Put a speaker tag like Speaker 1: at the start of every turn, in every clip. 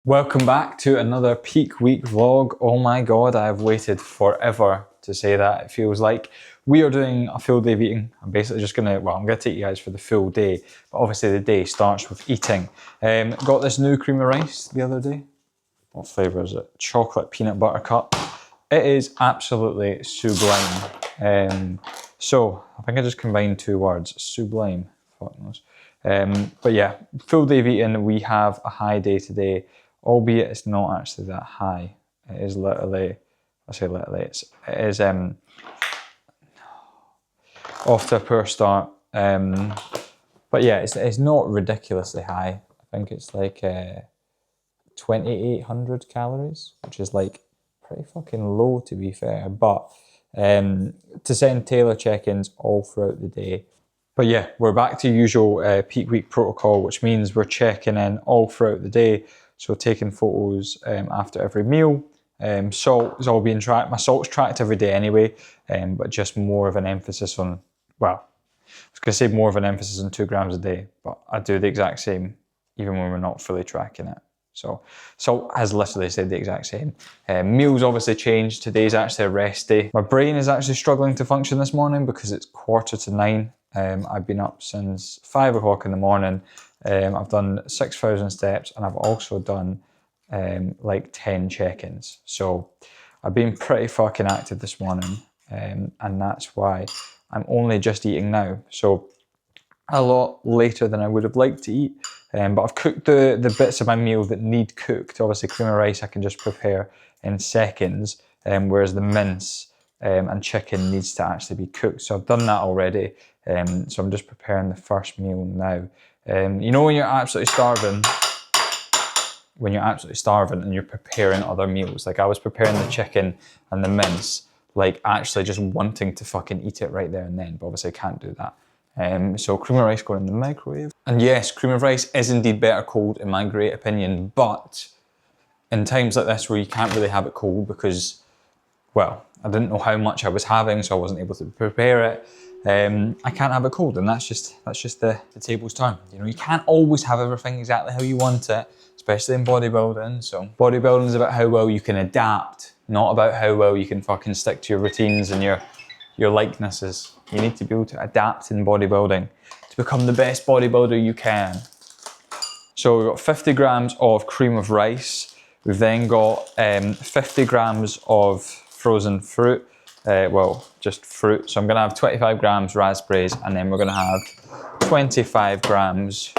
Speaker 1: Welcome back to another peak week vlog. Oh my god, I have waited forever to say that. It feels like we are doing a full day of eating. I'm basically just I'm gonna take you guys for the full day, but obviously the day starts with eating. Got this new cream of rice the other day. What flavour is it? Chocolate peanut butter cup. It is absolutely sublime. So I think I just combined two words, sublime. Fuck knows. But yeah, full day of eating. We have a high day today, albeit it's not actually that high. It is literally, I say literally, it is off to a poor start. But yeah, it's not ridiculously high. I think it's like 2,800 calories, which is like pretty fucking low to be fair. But to send Taylor check-ins all throughout the day. But yeah, we're back to usual peak week protocol, which means we're checking in all throughout the day. So taking photos after every meal. Salt is all being tracked. My salt's tracked every day anyway, but just more of an emphasis on, well, I was going to say more of an emphasis on 2 grams a day, but I do the exact same even when we're not fully tracking it. So salt has literally stayed the exact same. Meals obviously changed. Today's actually a rest day. My brain is actually struggling to function this morning because it's 9:15. I've been up since 5 o'clock in the morning. I've done 6,000 steps and I've also done like 10 check-ins. So I've been pretty fucking active this morning, and that's why I'm only just eating now. So a lot later than I would have liked to eat. But I've cooked the bits of my meal that need cooked. Obviously cream of rice I can just prepare in seconds, whereas the mince and chicken needs to actually be cooked. So I've done that already. So I'm just preparing the first meal now. You know when you're absolutely starving? When you're absolutely starving and you're preparing other meals. Like I was preparing the chicken and the mince, like actually just wanting to fucking eat it right there and then, but obviously I can't do that. So cream of rice going in the microwave. And yes, cream of rice is indeed better cold in my great opinion, but in times like this where you can't really have it cold because, well, I didn't know how much I was having, so I wasn't able to prepare it. I can't have it cold, and that's just the table's turn. You know, you can't always have everything exactly how you want it, especially in bodybuilding. So bodybuilding is about how well you can adapt, not about how well you can fucking stick to your routines and your likenesses. You need to be able to adapt in bodybuilding to become the best bodybuilder you can. So we've got 50 grams of cream of rice. We've then got 50 grams of frozen fruit. Well, just fruit. So I'm gonna have 25 grams raspberries, and then we're gonna have 25 grams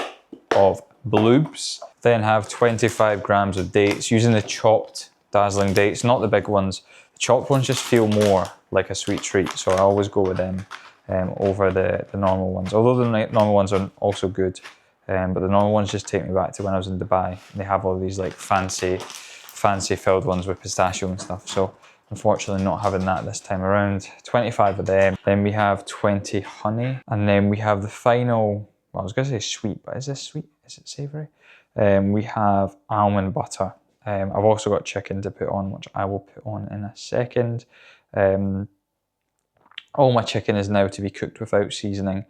Speaker 1: of bluebs. Then have 25 grams of dates, using the chopped dazzling dates, not the big ones. The chopped ones just feel more like a sweet treat, so I always go with them over the normal ones. Although the normal ones are also good, but the normal ones just take me back to when I was in Dubai. They have all these like fancy filled ones with pistachio and stuff. So unfortunately not having that this time around. 25 of them. Then we have 20 honey. And then we have the final, well, I was gonna say sweet, but is this sweet? Is it savory? We have almond butter. I've also got chicken to put on, which I will put on in a second. All my chicken is now to be cooked without seasoning,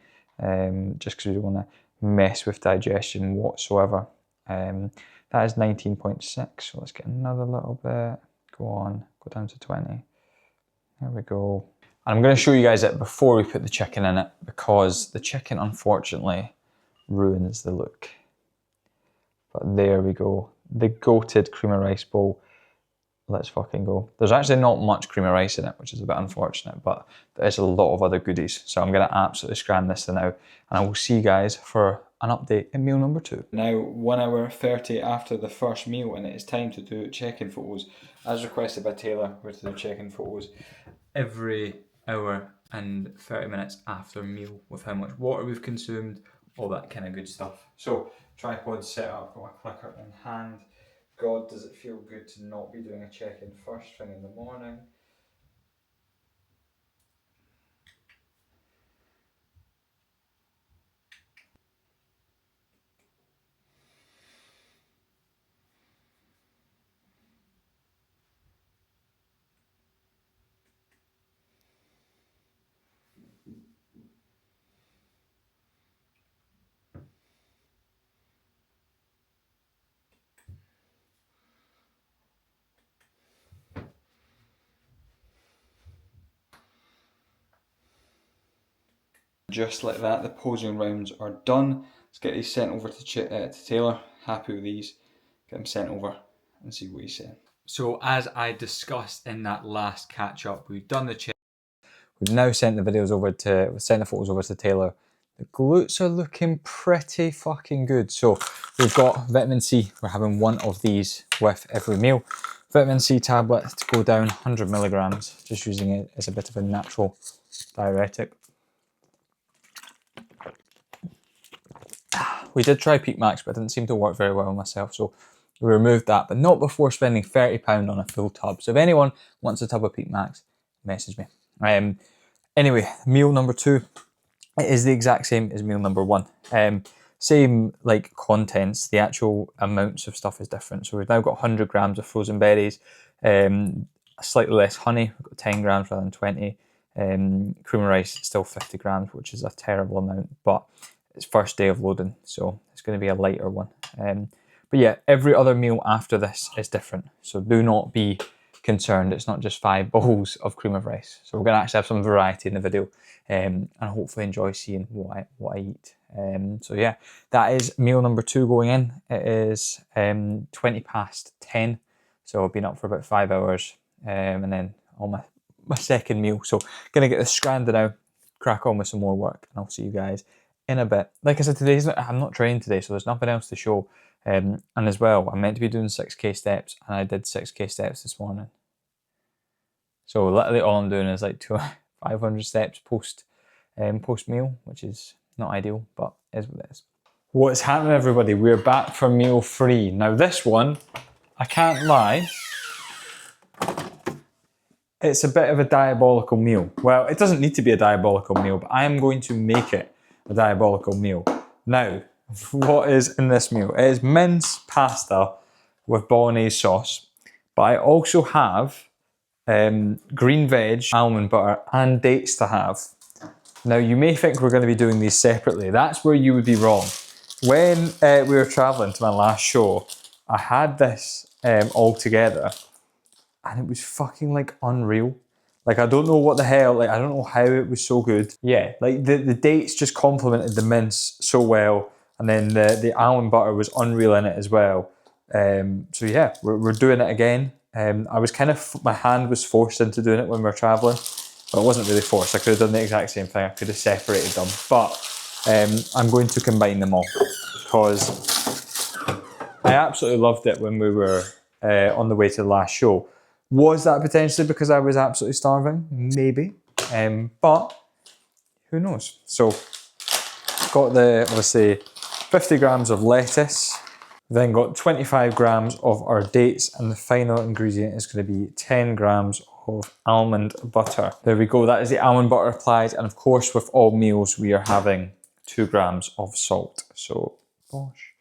Speaker 1: just because we don't want to mess with digestion whatsoever. That is 19.6, so let's get another little bit. Go on, go down to 20. There we go. And I'm going to show you guys it before we put the chicken in it, because the chicken unfortunately ruins the look. But there we go, the goated cream of rice bowl. Let's fucking go. There's actually not much cream of rice in it, which is a bit unfortunate, but there's a lot of other goodies. So I'm going to absolutely scram this now, and I will see you guys for an update in meal number 2. Now, 1 hour 30 after the first meal, and it is time to do check-in photos. As requested by Taylor, we're to do check-in photos every hour and 30 minutes after meal, with how much water we've consumed, all that kind of good stuff. So, tripod set up, got my clicker in hand. God, does it feel good to not be doing a check-in first thing in the morning. Just like that, the posing rounds are done. Let's get these sent over to Taylor. Happy with these. Get them sent over and see what he's saying. So as I discussed in that last catch up, we've done the check. We've now sent the photos over to Taylor. The glutes are looking pretty fucking good. So we've got vitamin C. We're having one of these with every meal. Vitamin C tablet to go down 100 milligrams, just using it as a bit of a natural diuretic. We did try Peak Max, but it didn't seem to work very well on myself, so we removed that, but not before spending £30 on a full tub. So if anyone wants a tub of Peak Max, message me. Anyway, meal number 2, it is the exact same as meal number 1. Same like contents, the actual amounts of stuff is different. So we've now got 100 grams of frozen berries, slightly less honey, we've got 10 grams rather than 20. Cream of rice, still 50 grams, which is a terrible amount, but it's first day of loading, so it's going to be a lighter one. But yeah, every other meal after this is different, so do not be concerned. It's not just 5 bowls of cream of rice. So we're going to actually have some variety in the video, and hopefully enjoy seeing what I eat. So yeah, that is meal number 2 going in. It is 20 past 10, so I've been up for about 5 hours, and then on my second meal. So gonna get this scranded out, crack on with some more work, and I'll see you guys in a bit. Like I said, I'm not trained today, so there's nothing else to show. And as well, I'm meant to be doing 6k steps, and I did 6k steps this morning. So literally all I'm doing is like 500 steps post meal, which is not ideal, but is what it is. What's happening, everybody? We're back for meal 3. Now this one, I can't lie, it's a bit of a diabolical meal. Well, it doesn't need to be a diabolical meal, but I am going to make it a diabolical meal. Now, what is in this meal? It is mince pasta with bolognese sauce, but I also have green veg, almond butter, and dates to have. Now, you may think we're going to be doing these separately. That's where you would be wrong. When we were traveling to my last show, I had this all together, and it was fucking like unreal. Like, I don't know what the hell, like I don't know how it was so good. Yeah, like the dates just complemented the mince so well, and then the almond butter was unreal in it as well. So yeah, we're doing it again. I was kind of, my hand was forced into doing it when we were traveling, but it wasn't really forced. I could have done the exact same thing. I could have separated them, but I'm going to combine them all because I absolutely loved it when we were on the way to the last show. Was that potentially because I was absolutely starving? Maybe, but who knows? So got the, obviously, 50 grams of lettuce, then got 25 grams of our dates, and the final ingredient is going to be 10 grams of almond butter. There we go, that is the almond butter applied, and of course with all meals we are having 2 grams of salt. So, bosh.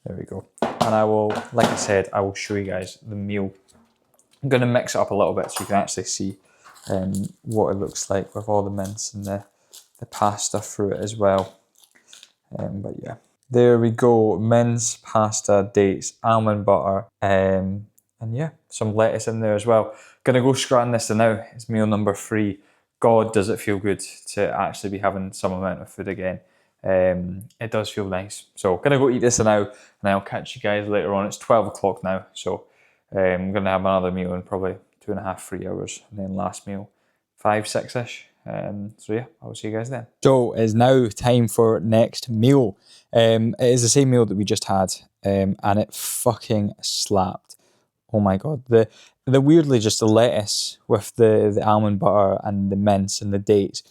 Speaker 1: There we go. And I will, like I said, I will show you guys the meal. I'm going to mix it up a little bit so you can actually see what it looks like with all the mince and the pasta through it as well. But yeah, there we go. Mince, pasta, dates, almond butter, and yeah, some lettuce in there as well. Gonna go scran this now. It's meal number 3. God, does it feel good to actually be having some amount of food again. It does feel nice. So gonna go eat this now, and I'll catch you guys later on. It's 12 o'clock now, so I'm gonna have another meal in probably 2.5, 3 hours, and then last meal 5, 6-ish. So yeah, I'll see you guys then. So it's now time for next meal. It is the same meal that we just had, and it fucking slapped. Oh my god, the weirdly just the lettuce with the almond butter and the mince and the dates,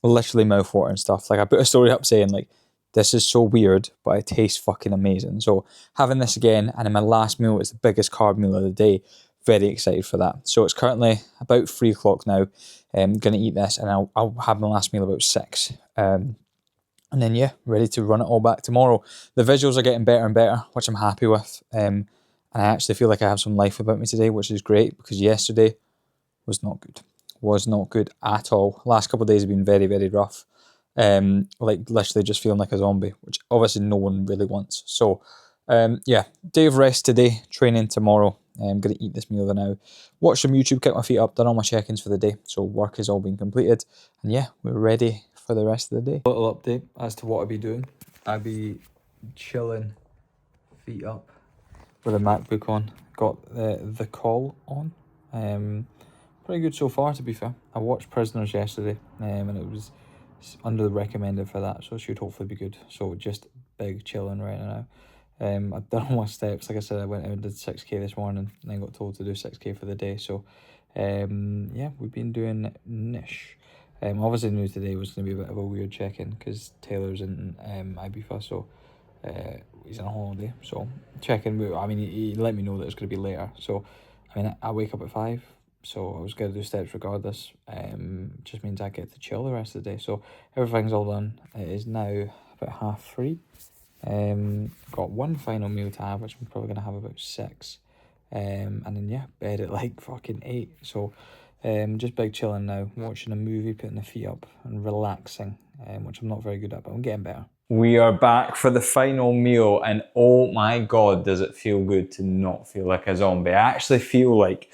Speaker 1: literally mouthwatering stuff. Like, I put a story up saying like, this is so weird, but it tastes fucking amazing. So having this again, and in my last meal, it's the biggest carb meal of the day. Very excited for that. So it's currently about 3 o'clock now. I'm going to eat this, and I'll have my last meal about 6. And then yeah, ready to run it all back tomorrow. The visuals are getting better and better, which I'm happy with. And I actually feel like I have some life about me today, which is great, because yesterday was not good. Was not good at all. Last couple of days have been very, very rough. Like, literally just feeling like a zombie, which obviously no one really wants. So, I'm going to have my last meal about 6. And then, yeah, ready to run it all back tomorrow. The visuals are getting better and better, which I'm happy with. I actually feel like I have some life about me today, which is great, because yesterday was not good. Was not good at all. Last couple of days have been very, very rough. Like, literally just feeling like a zombie, which obviously no one really wants. So, Yeah, day of rest today, training tomorrow. I'm going to eat this meal now, watch some YouTube, kick my feet up, done all my check-ins for the day. So work has all been completed. And yeah, we're ready for the rest of the day. A little update as to what I'll be doing. I'll be chilling, feet up, with a MacBook on. Got the call on. Pretty good so far, to be fair. I watched Prisoners yesterday, and it was under the recommended for that, so it should hopefully be good. So just big chilling right now. I've done all my steps. Like I said, I went out and did 6k this morning, and then got told to do 6k for the day. So, yeah, we've been doing niche. Obviously knew today was going to be a bit of a weird check-in because Taylor's in Ibiza, so he's on holiday. So check-in, I mean, he let me know that it's going to be later. So, I mean, I wake up at 5, so I was going to do steps regardless. Just means I get to chill the rest of the day. So everything's all done. It is now about 3:30. Got one final meal to have, which I'm probably going to have about 6. And then yeah, bed at like fucking 8. So just big chilling now, watching a movie, putting the feet up and relaxing, which I'm not very good at, but I'm getting better. We are back for the final meal, and oh my god, does it feel good to not feel like a zombie. I actually feel like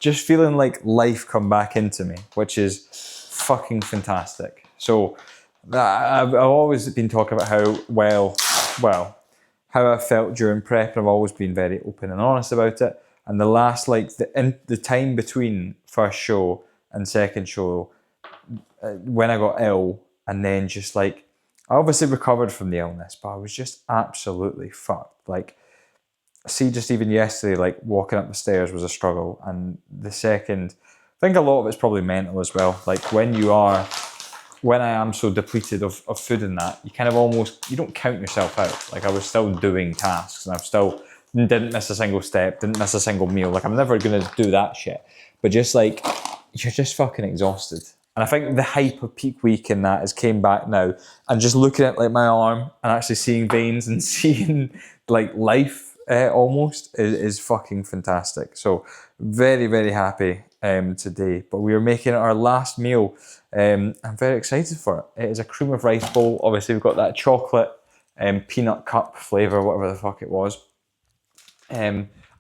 Speaker 1: just feeling like life come back into me, which is fucking fantastic. So I've always been talking about how I felt during prep, and I've always been very open and honest about it. And the last, like, the time between first show and second show, when I got ill, and then just like, I obviously recovered from the illness, but I was just absolutely fucked. Like, see, just even yesterday, like walking up the stairs was a struggle. And the second, I think a lot of it's probably mental as well. Like when I am so depleted of food and that, you kind of almost, you don't count yourself out. Like I was still doing tasks, and I've still didn't miss a single step, didn't miss a single meal. Like I'm never going to do that shit. But just like, you're just fucking exhausted. And I think the hype of peak week and that has came back now. And just looking at like my arm and actually seeing veins and seeing like life almost is fucking fantastic. So very, very happy today. But we are making it our last meal. I'm very excited for it. It is a cream of rice bowl. Obviously we've got that chocolate peanut cup flavour, whatever the fuck it was.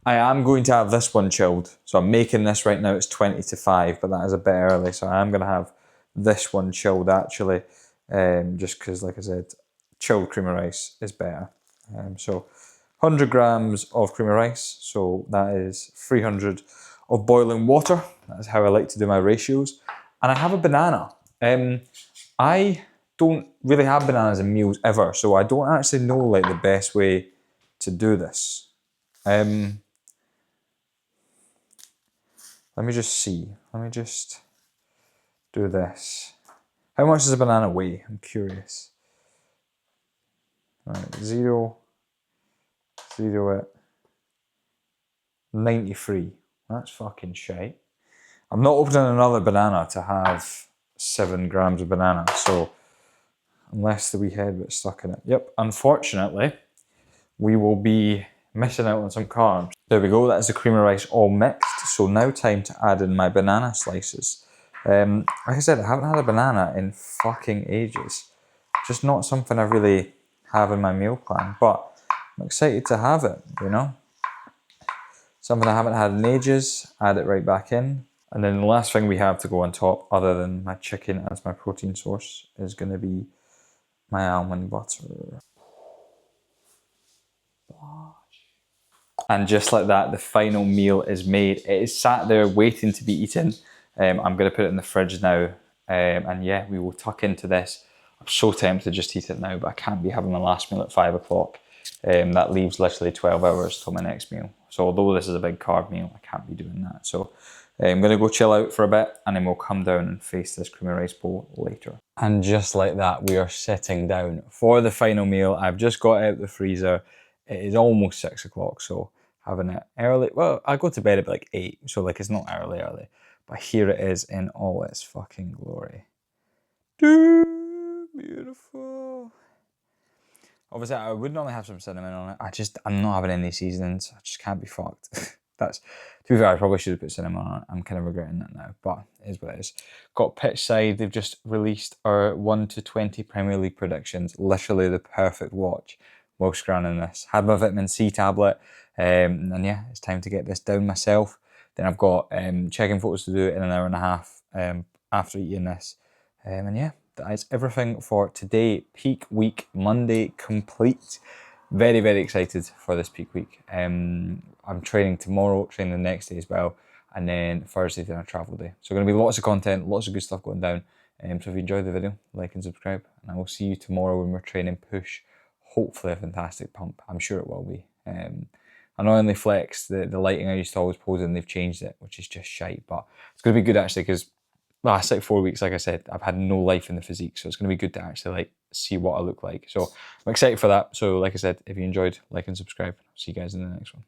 Speaker 1: I am going to have this one chilled. So I'm making this right now. It's 20 to 5, but that is a bit early. So I am going to have this one chilled actually. Just because, like I said, chilled cream of rice is better. So 100 grams of cream of rice. So that is 300 of boiling water. That's how I like to do my ratios. And I have a banana. I don't really have bananas in meals ever. So I don't actually know like the best way to do this. Let me just see. Let me just do this. How much does a banana weigh? I'm curious. Right, 0 at 93. That's fucking shite. I'm not opening another banana to have 7 grams of banana, so unless the wee head gets stuck in it. Yep, unfortunately, we will be missing out on some carbs. There we go, that is the cream of rice all mixed. So now time to add in my banana slices. Like I said, I haven't had a banana in fucking ages. Just not something I really have in my meal plan, but I'm excited to have it, you know? Something I haven't had in ages, add it right back in. And then the last thing we have to go on top, other than my chicken as my protein source, is going to be my almond butter. And just like that, the final meal is made. It is sat there waiting to be eaten. I'm going to put it in the fridge now. And yeah, we will tuck into this. I'm so tempted to just eat it now, but I can't be having my last meal at 5 o'clock. That leaves literally 12 hours till my next meal. So although this is a big carb meal, I can't be doing that. So I'm going to go chill out for a bit, and then we'll come down and face this cream of rice bowl later. And just like that, we are sitting down for the final meal. I've just got out the freezer. It is almost 6 o'clock, so having it early. Well, I go to bed at like 8, so like it's not early. But here it is in all its fucking glory. Beautiful. Obviously, I would normally have some cinnamon on it. I'm not having any seasonings. I just can't be fucked. That's, to be fair, I probably should have put cinnamon on it. I'm kind of regretting that now, but it is what it is. Got pitch side. They've just released our 1 to 20 Premier League predictions. Literally the perfect watch. whilst running this. Had my vitamin C tablet, and yeah, it's time to get this down myself. Then I've got check-in photos to do in an hour and a half after eating this. And yeah, that is everything for today. Peak week Monday complete. Very, very excited for this peak week. I'm training tomorrow, training the next day as well, and then Thursday then a travel day. So going to be lots of content, lots of good stuff going down. So if you enjoyed the video, like and subscribe, and I will see you tomorrow when we're training push. Hopefully a fantastic pump. I'm sure it will be. I know only Flex, the lighting I used to always pose in, they've changed it, which is just shite, but it's going to be good actually, because last like 4 weeks, like I said, I've had no life in the physique, so it's going to be good to actually like see what I look like. So I'm excited for that. So like I said, if you enjoyed, like and subscribe. See you guys in the next one.